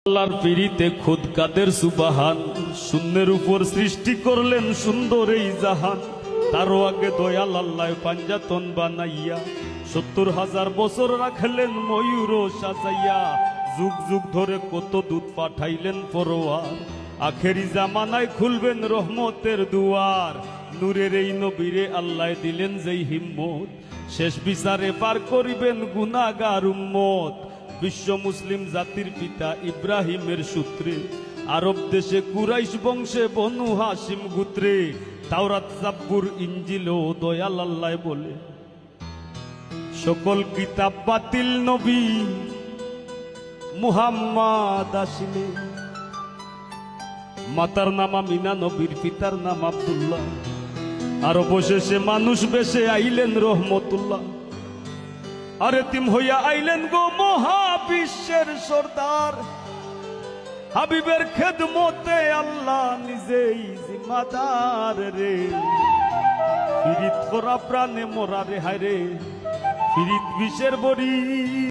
আল্লাহর পিরিতে খুদ কাদের সুবাহান, শূন্যের উপর সৃষ্টি করলেন সুন্দর এই জাহান। তারও আগে দয়াল আল্লাহ পাঞ্জাতন বানাইয়া ৭০,০০০ বছর রাখলেন ময়ূর সাজাইয়া। যুগ যুগ ধরে কত দূত পাঠাইলেন পরোয়ার, আখেরি জামানায় খুলবেন রহমতের দুয়ার। নূরের এই নবীরে আল্লাহ দিলেন যেই হিম্মত, শেষ বিচারে পার করিবেন গুনাহগার উম্মত। বিশ্ব মুসলিম জাতির পিতা ইব্রাহিমের সূত্রে, আরব দেশে কুরাইশ বংশে বনু হাসিম গোত্রে। তাওরাত জাব্বুর ইনজিল ও দয়াল আল্লাহ বলে, সকল কিতাব বাতিল নবী মুহাম্মদ আসিলে। মাতার নাম আমিনা, নবীর পিতার নাম আব্দুল্লাহ। আর অবশেষে মানুষ বেশে আইলেন রহমতুল্লাহ। আরে তিম হইয়া আইলেন গো মহাবিশ্বের সর্দার, হাবিবের খেদমতে আল্লাহ নিজেই জিম্মাদার রে। ফিরিত করা প্রাণে মরা রে হায় রে, ফিরিত বিষের বড়ি।